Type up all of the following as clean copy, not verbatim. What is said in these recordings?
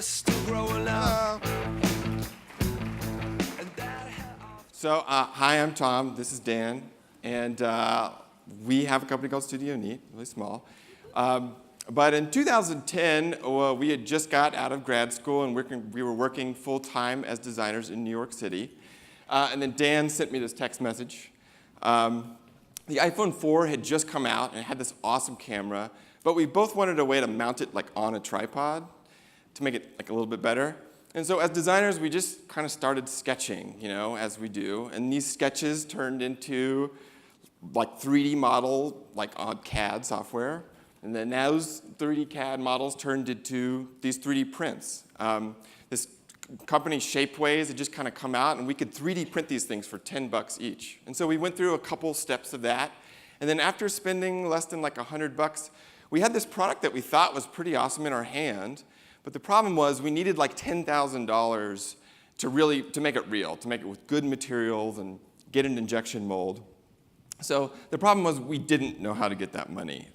still growing up. So, hi, I'm Tom. This is Dan. And we have a company called Studio Neat, really small. But in 2010, we had just got out of grad school, and we were working full-time as designers in New York City. And then Dan sent me this text message. The iPhone 4 had just come out, and it had this awesome camera. But we both wanted a way to mount it like on a tripod to make it like a little bit better. And so as designers, we just kind of started sketching, as we do. And these sketches turned into like 3D model, like on CAD software. And then those 3D CAD models turned into these 3D prints. This company Shapeways had just kind of come out, and we could 3D print these things for $10 each. And so we went through a couple steps of that. And then after spending less than like $100, we had this product that we thought was pretty awesome in our hand. But the problem was we needed like $10,000 to make it real, to make it with good materials and get an injection mold. So the problem was we didn't know how to get that money.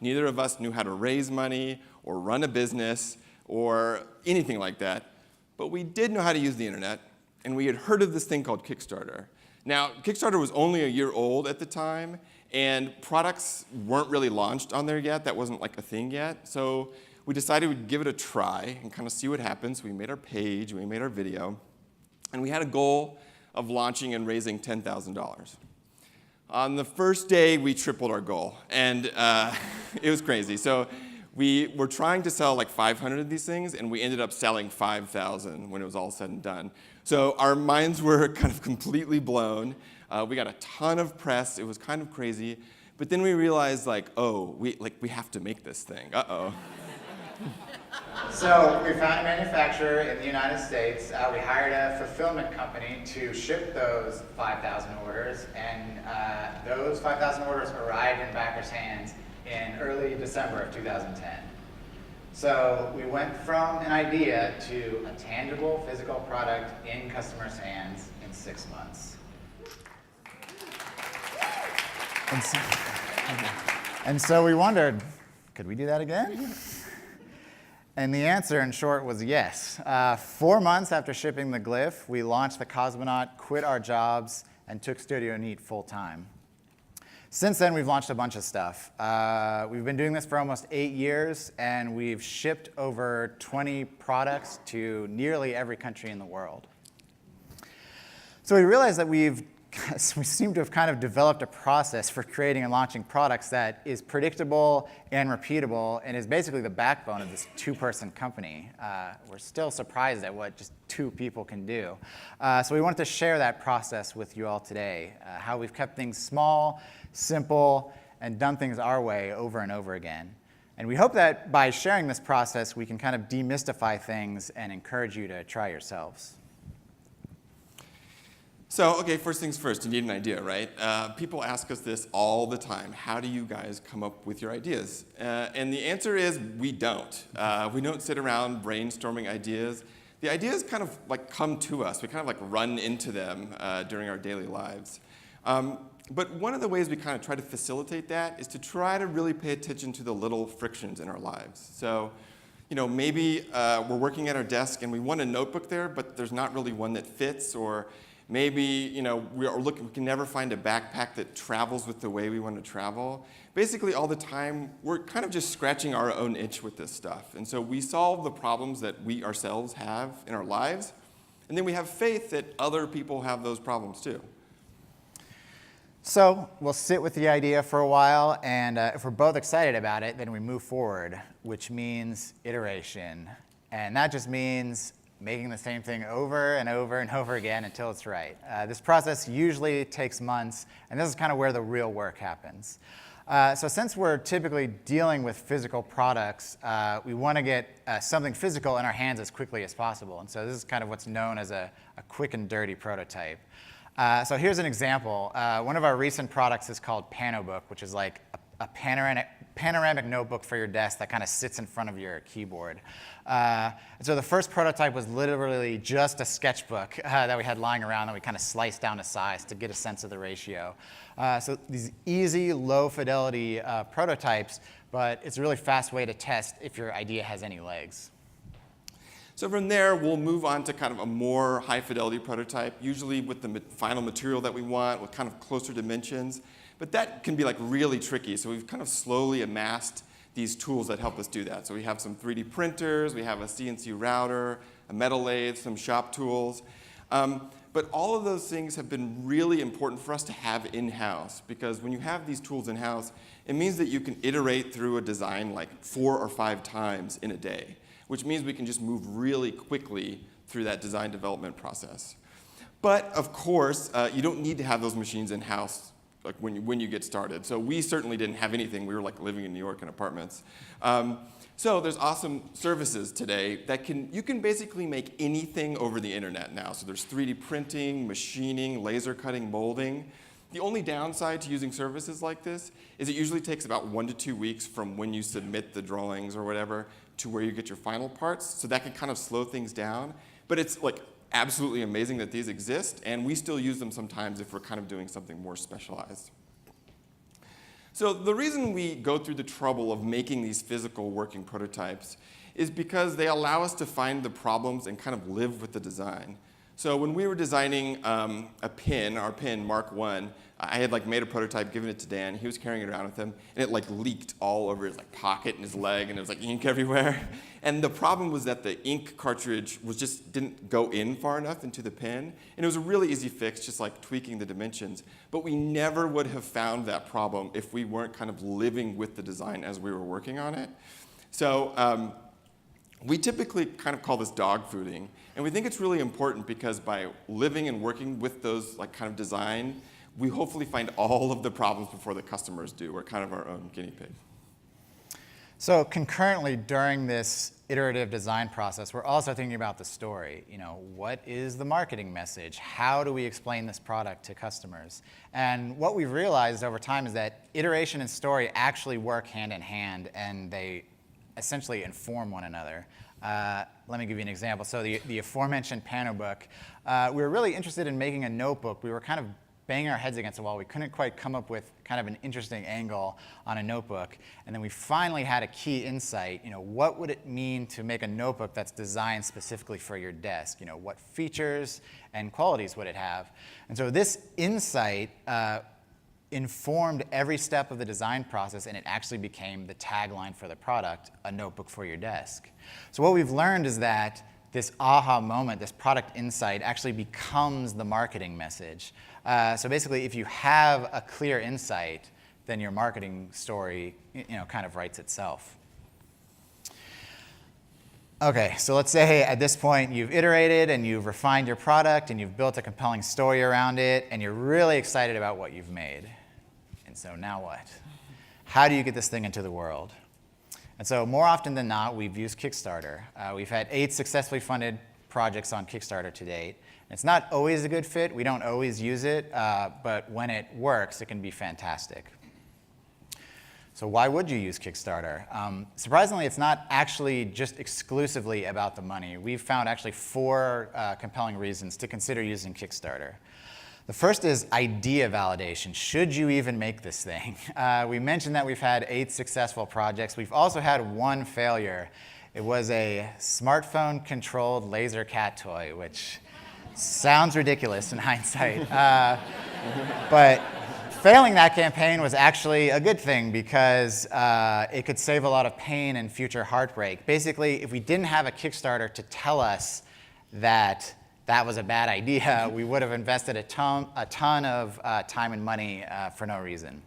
Neither of us knew how to raise money or run a business or anything like that. But we did know how to use the internet, and we had heard of this thing called Kickstarter. Now, Kickstarter was only a year old at the time, and products weren't really launched on there yet. That wasn't like a thing yet. So we decided we'd give it a try and kind of see what happens. We made our page, we made our video, and we had a goal of launching and raising $10,000. On the first day, we tripled our goal, and it was crazy. So we were trying to sell like 500 of these things, and we ended up selling 5,000 when it was all said and done. So our minds were kind of completely blown. We got a ton of press. It was kind of crazy. But then we realized, we have to make this thing. Uh-oh. So we found a manufacturer in the United States. We hired a fulfillment company to ship those 5,000 orders, and those 5,000 orders arrived in backers' hands in early December of 2010. So we went from an idea to a tangible physical product in customers' hands in 6 months. And so we wondered, could we do that again? And the answer, in short, was yes. 4 months after shipping the glyph, we launched the Cosmonaut, quit our jobs, and took Studio Neat full-time. Since then, we've launched a bunch of stuff. We've been doing this for almost 8 years, and we've shipped over 20 products to nearly every country in the world. So we realized that we seem to have kind of developed a process for creating and launching products that is predictable and repeatable and is basically the backbone of this two-person company. We're still surprised at what just 2 people can do. So we wanted to share that process with you all today, how we've kept things small, simple, and done things our way over and over again. And we hope that by sharing this process, we can kind of demystify things and encourage you to try yourselves. So, okay, first things first, you need an idea, right? People ask us this all the time. How do you guys come up with your ideas? And the answer is we don't. We don't sit around brainstorming ideas. The ideas kind of like come to us. We kind of like run into them during our daily lives. But one of the ways we kind of try to facilitate that is to try to really pay attention to the little frictions in our lives. So, maybe we're working at our desk and we want a notebook there, but there's not really one that fits, or maybe, we can never find a backpack that travels with the way we want to travel. Basically, all the time, we're kind of just scratching our own itch with this stuff. And so we solve the problems that we ourselves have in our lives, and then we have faith that other people have those problems too. So we'll sit with the idea for a while, and if we're both excited about it, then we move forward, which means iteration. And that just means making the same thing over and over and over again until it's right. This process usually takes months, and this is kind of where the real work happens. So since we're typically dealing with physical products, we want to get something physical in our hands as quickly as possible. And so this is kind of what's known as a quick and dirty prototype. So here's an example. One of our recent products is called PanoBook, which is like a panoramic notebook for your desk that kind of sits in front of your keyboard. And so the first prototype was literally just a sketchbook that we had lying around that we kind of sliced down to size to get a sense of the ratio. So these easy, low-fidelity prototypes, but it's a really fast way to test if your idea has any legs. So from there, we'll move on to kind of a more high-fidelity prototype, usually with the final material that we want, with kind of closer dimensions. But that can be like really tricky. So we've kind of slowly amassed these tools that help us do that. So we have some 3D printers, we have a CNC router, a metal lathe, some shop tools. But all of those things have been really important for us to have in-house, because when you have these tools in-house, it means that you can iterate through a design like 4 or 5 times in a day, which means we can just move really quickly through that design development process. But of course, you don't need to have those machines in-house like when you get started. So we certainly didn't have anything. We were like living in New York in apartments. So there's awesome services today that you can basically make anything over the internet now. So there's 3D printing, machining, laser cutting, molding. The only downside to using services like this is it usually takes about 1 to 2 weeks from when you submit the drawings or whatever to where you get your final parts. So that can kind of slow things down. But it's like absolutely amazing that these exist, and we still use them sometimes if we're kind of doing something more specialized. So the reason we go through the trouble of making these physical working prototypes is because they allow us to find the problems and kind of live with the design. So when we were designing a pin, our pin, Mark I, I had like made a prototype, given it to Dan. He was carrying it around with him, and it like leaked all over his like pocket and his leg, and there was like ink everywhere. And the problem was that the ink cartridge didn't go in far enough into the pin, and it was a really easy fix, just like tweaking the dimensions. But we never would have found that problem if we weren't kind of living with the design as we were working on it. So we typically kind of call this dog fooding, and we think it's really important because by living and working with those like kind of design, we hopefully find all of the problems before the customers do. We're kind of our own guinea pig. So concurrently during this iterative design process, we're also thinking about the story. You know, what is the marketing message? How do we explain this product to customers? And what we've realized over time is that iteration and story actually work hand in hand, and they essentially inform one another. Let me give you an example. So the aforementioned Pano book, we were really interested in making a notebook. We were kind of banging our heads against the wall. We couldn't quite come up with kind of an interesting angle on a notebook. And then we finally had a key insight. You know, what would it mean to make a notebook that's designed specifically for your desk? You know, what features and qualities would it have? And so this insight informed every step of the design process, and it actually became the tagline for the product, a notebook for your desk. So what we've learned is that this aha moment, this product insight, actually becomes the marketing message. So basically, if you have a clear insight, then your marketing story, kind of writes itself. Okay, so let's say at this point you've iterated and you've refined your product and you've built a compelling story around it, and you're really excited about what you've made. And so now what? How do you get this thing into the world? And so more often than not, we've used Kickstarter. We've had 8 successfully funded projects on Kickstarter to date. And it's not always a good fit. We don't always use it, but when it works, it can be fantastic. So why would you use Kickstarter? Surprisingly, it's not actually just exclusively about the money. We've found actually 4 compelling reasons to consider using Kickstarter. The first is idea validation. Should you even make this thing? We mentioned that we've had 8 successful projects. We've also had 1 failure. It was a smartphone-controlled laser cat toy, which sounds ridiculous in hindsight. But failing that campaign was actually a good thing because it could save a lot of pain and future heartbreak. Basically, if we didn't have a Kickstarter to tell us that that was a bad idea, we would have invested a ton of time and money for no reason.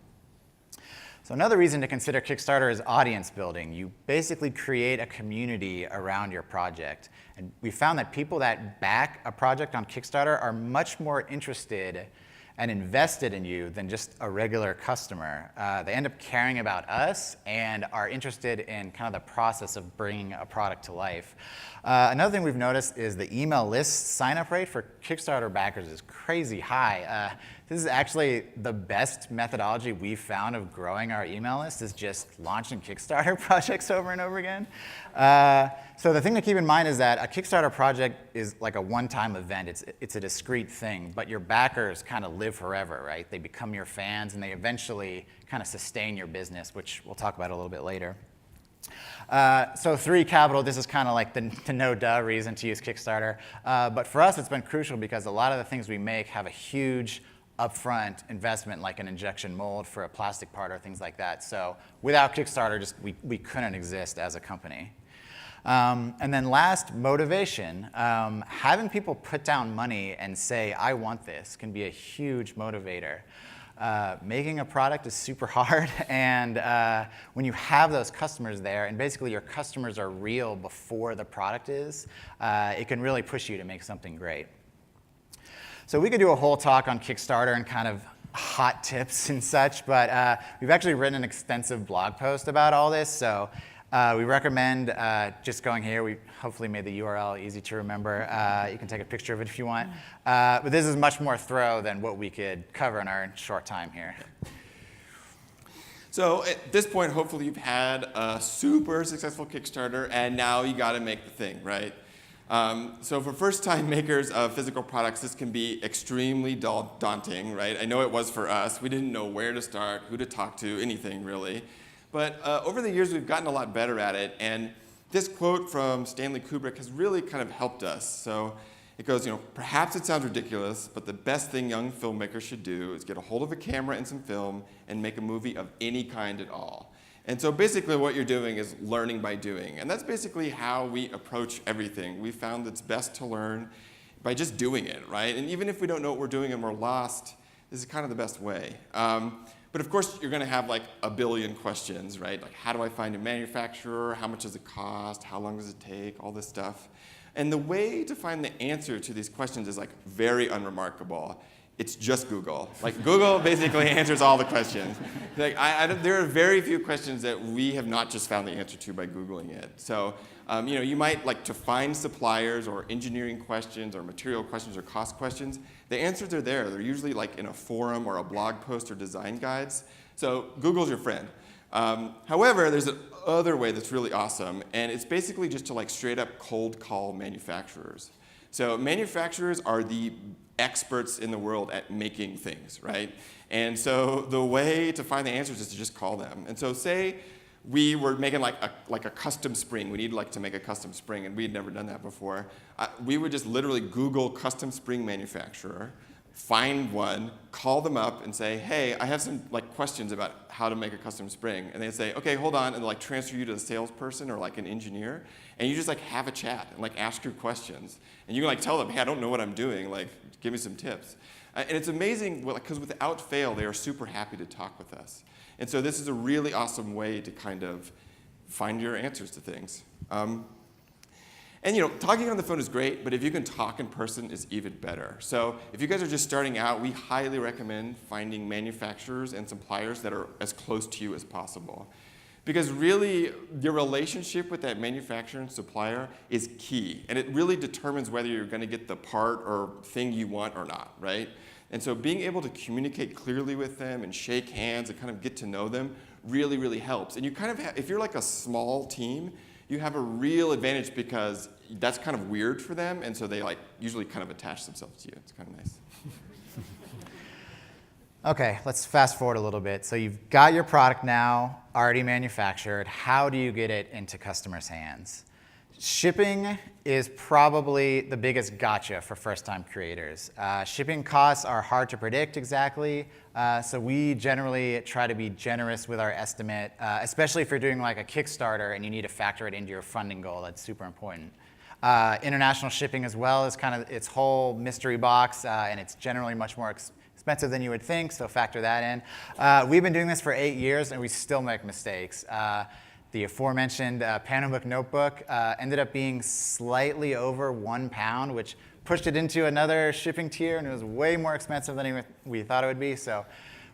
So another reason to consider Kickstarter is audience building. You basically create a community around your project. And we found that people that back a project on Kickstarter are much more interested and invested in you than just a regular customer. They end up caring about us and are interested in kind of the process of bringing a product to life. Another thing we've noticed is the email list sign-up rate for Kickstarter backers is crazy high. This is actually the best methodology we've found of growing our email list, is just launching Kickstarter projects over and over again. So the thing to keep in mind is that a Kickstarter project is like a one-time event. It's a discrete thing, but your backers kind of live forever, right? They become your fans, and they eventually kind of sustain your business, which we'll talk about a little bit later. So 3 capital, this is kind of like the no-duh reason to use Kickstarter. But for us, it's been crucial because a lot of the things we make have a huge upfront investment, like an injection mold for a plastic part or things like that. So without Kickstarter, we couldn't exist as a company. And then last, motivation. Having people put down money and say, I want this, can be a huge motivator. Making a product is super hard, and when you have those customers there, and basically your customers are real before the product is, it can really push you to make something great. So we could do a whole talk on Kickstarter and kind of hot tips and such, but we've actually written an extensive blog post about all this, so we recommend just going here. We hopefully made the URL easy to remember. You can take a picture of it if you want. But this is much more thorough than what we could cover in our short time here. So at this point, hopefully you've had a super successful Kickstarter, and now you got to make the thing, right? So for first-time makers of physical products, this can be extremely daunting, right? I know it was for us. We didn't know where to start, who to talk to, anything really. But over the years, we've gotten a lot better at it. And this quote from Stanley Kubrick has really kind of helped us. So it goes, perhaps it sounds ridiculous, but the best thing young filmmakers should do is get a hold of a camera and some film and make a movie of any kind at all. And so basically what you're doing is learning by doing. And that's basically how we approach everything. We found it's best to learn by just doing it, right? And even if we don't know what we're doing and we're lost, this is kind of the best way. But of course, you're going to have like a billion questions, right? Like, how do I find a manufacturer? How much does it cost? How long does it take? All this stuff. And the way to find the answer to these questions is like very unremarkable. It's just Google. Like, Google basically answers all the questions. Like, there are very few questions that we have not just found the answer to by Googling it. So, you might like to find suppliers or engineering questions or material questions or cost questions. The answers are there. They're usually like in a forum or a blog post or design guides. So Google's your friend. However, there's another way that's really awesome, and it's basically just to like straight up cold call manufacturers. So manufacturers are the experts in the world at making things, right? And so the way to find the answers is to just call them. And so say we were making like a custom spring. We needed like to make a custom spring, and we had never done that before. We would just literally Google custom spring manufacturer, find one, call them up, and say, hey, I have some like questions about how to make a custom spring. And they'd say, okay, hold on, and they'll like transfer you to a salesperson or like an engineer, and you just like have a chat and like ask your questions. And you can like tell them, hey, I don't know what I'm doing, like give me some tips. And it's amazing because without fail, they are super happy to talk with us. And so this is a really awesome way to kind of find your answers to things. And talking on the phone is great, but if you can talk in person is even better. So if you guys are just starting out, we highly recommend finding manufacturers and suppliers that are as close to you as possible. Because really, your relationship with that manufacturer and supplier is key. And it really determines whether you're going to get the part or thing you want or not, right? And so being able to communicate clearly with them and shake hands and kind of get to know them really, really helps. And you kind of have, if you're like a small team, you have a real advantage because that's kind of weird for them, and so they like usually kind of attach themselves to you. It's kind of nice. Okay, let's fast forward a little bit. So you've got your product now already manufactured. How do you get it into customers' hands? Shipping is probably the biggest gotcha for first-time creators. Shipping costs are hard to predict exactly, so we generally try to be generous with our estimate, especially if you're doing like a Kickstarter and you need to factor it into your funding goal. That's super important. International shipping as well is kind of its whole mystery box, and it's generally much more expensive than you would think, so factor that in. We've been doing this for 8 years, and we still make mistakes. The aforementioned Panobook notebook ended up being slightly over £1, which pushed it into another shipping tier, and it was way more expensive than we thought it would be. So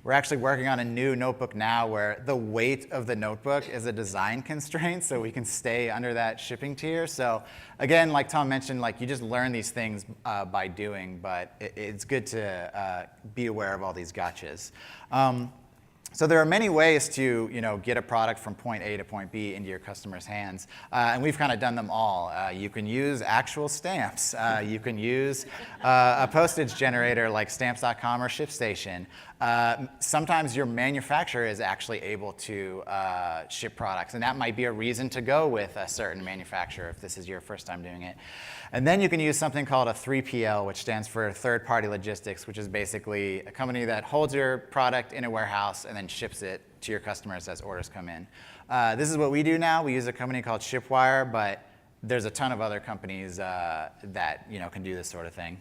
we're actually working on a new notebook now where the weight of the notebook is a design constraint, so we can stay under that shipping tier. So again, like Tom mentioned, like you just learn these things by doing, but it's good to be aware of all these gotchas. So there are many ways to get a product from point A to point B into your customer's hands, and we've kind of done them all. You can use actual stamps. You can use a postage generator like Stamps.com or ShipStation. Sometimes your manufacturer is actually able to ship products, and that might be a reason to go with a certain manufacturer if this is your first time doing it. And then you can use something called a 3PL, which stands for third-party logistics, which is basically a company that holds your product in a warehouse and then ships it to your customers as orders come in. This is what we do now. We use a company called Shipwire, but there's a ton of other companies that can do this sort of thing.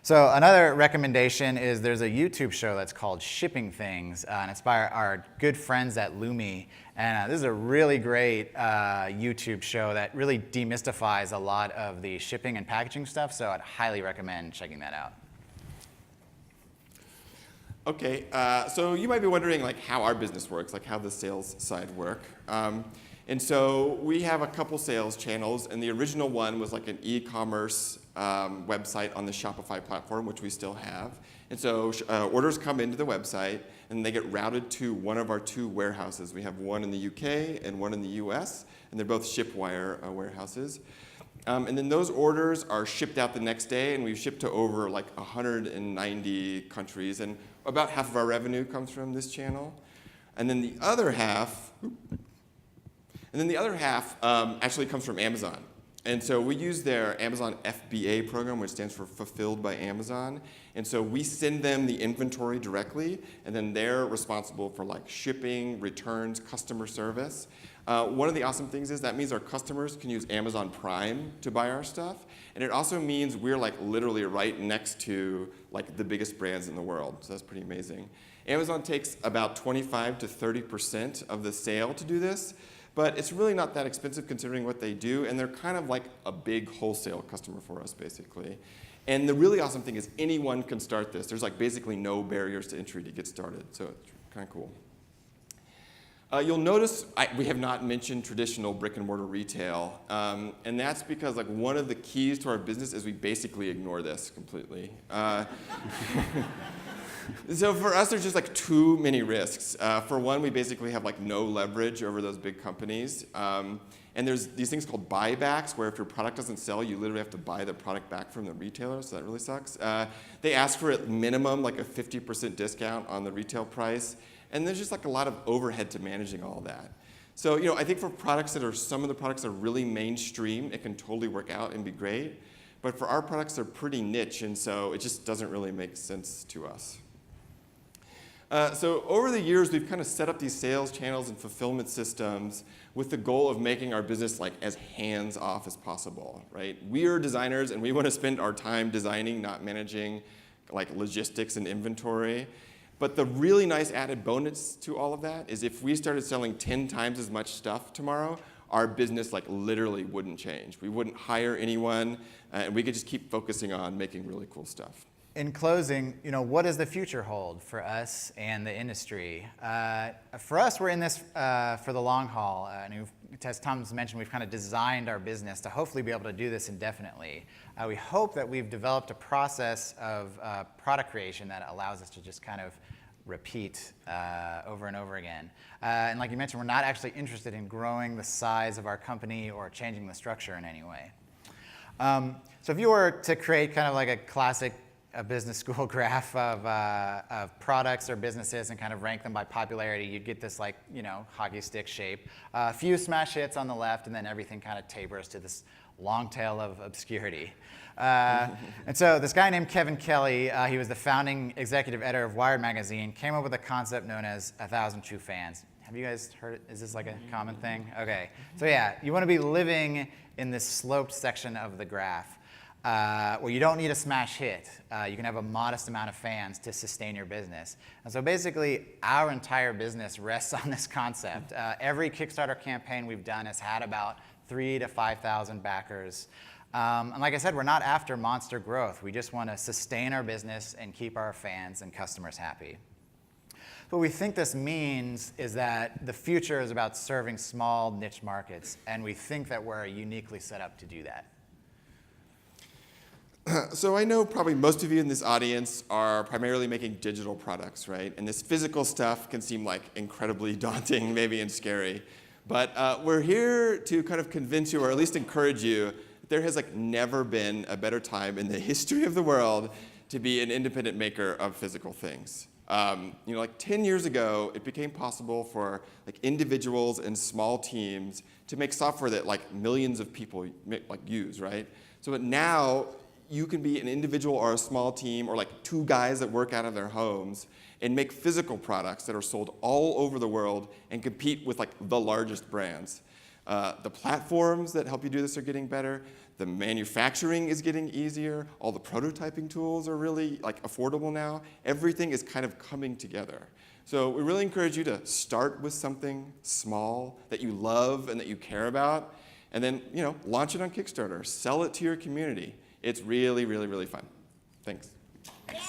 So another recommendation is there's a YouTube show that's called Shipping Things, and it's by our good friends at Lumi. And this is a really great YouTube show that really demystifies a lot of the shipping and packaging stuff, so I'd highly recommend checking that out. Okay, so you might be wondering like how our business works, like how the sales side work. And so we have a couple sales channels, and the original one was like an e-commerce website on the Shopify platform, which we still have. And so orders come into the website, and they get routed to one of our 2 warehouses. We have one in the UK and one in the US, and they're both Shipwire warehouses. And then those orders are shipped out the next day, and we've shipped to over like 190 countries, and about half of our revenue comes from this channel. And then the other half actually comes from Amazon. And so we use their Amazon FBA program, which stands for Fulfilled by Amazon. And so we send them the inventory directly, and then they're responsible for like shipping, returns, customer service. One of the awesome things is that means our customers can use Amazon Prime to buy our stuff. And it also means we're like literally right next to like the biggest brands in the world. So that's pretty amazing. Amazon takes about 25 to 30% of the sale to do this. But it's really not that expensive considering what they do, and they're kind of like a big wholesale customer for us, basically. And the really awesome thing is anyone can start this. There's like basically no barriers to entry to get started, so it's kind of cool. You'll notice we have not mentioned traditional brick and mortar retail, and that's because like one of the keys to our business is we basically ignore this completely. So for us, there's just like too many risks. For one, we basically have like no leverage over those big companies. And there's these things called buybacks, where if your product doesn't sell, you literally have to buy the product back from the retailer, so that really sucks. They ask for at minimum like a 50% discount on the retail price. And there's just like a lot of overhead to managing all that. So I think for products that are, some of the products are really mainstream, it can totally work out and be great. But for our products, they're pretty niche, and so it just doesn't really make sense to us. So over the years, we've kind of set up these sales channels and fulfillment systems with the goal of making our business like as hands-off as possible, right? We are designers, and we want to spend our time designing, not managing like logistics and inventory. But the really nice added bonus to all of that is if we started selling 10 times as much stuff tomorrow, our business like literally wouldn't change. We wouldn't hire anyone, and we could just keep focusing on making really cool stuff. In closing, what does the future hold for us and the industry? For us, we're in this for the long haul. And as Tom's mentioned, we've kind of designed our business to hopefully be able to do this indefinitely. We hope that we've developed a process of product creation that allows us to just kind of repeat over and over again. And like you mentioned, we're not actually interested in growing the size of our company or changing the structure in any way. So if you were to create kind of like a classic business school graph of products or businesses and kind of rank them by popularity, you'd get this like, hockey stick shape. A few smash hits on the left, and then everything kind of tapers to this long tail of obscurity. And so this guy named Kevin Kelly, he was the founding executive editor of Wired magazine, came up with a concept known as 1,000 True Fans. Have you guys heard it? Is this like a common thing? Okay. So yeah, you want to be living in this sloped section of the graph. Where you don't need a smash hit. You can have a modest amount of fans to sustain your business. And so basically, our entire business rests on this concept. Every Kickstarter campaign we've done has had about 3,000 to 5,000 backers. And like I said, we're not after monster growth. We just want to sustain our business and keep our fans and customers happy. What we think this means is that the future is about serving small niche markets, and we think that we're uniquely set up to do that. So I know probably most of you in this audience are primarily making digital products, right? And this physical stuff can seem like incredibly daunting, maybe, and scary. But we're here to kind of convince you, or at least encourage you, that there has like never been a better time in the history of the world to be an independent maker of physical things. Like 10 years ago, it became possible for like individuals and small teams to make software that like millions of people use, right? So now you can be an individual or a small team or like two guys that work out of their homes and make physical products that are sold all over the world and compete with like the largest brands. The platforms that help you do this are getting better. The manufacturing is getting easier. All the prototyping tools are really like affordable now. Everything is kind of coming together. So we really encourage you to start with something small that you love and that you care about, and then launch it on Kickstarter. Sell it to your community. It's really, really, really fun. Thanks. Yeah.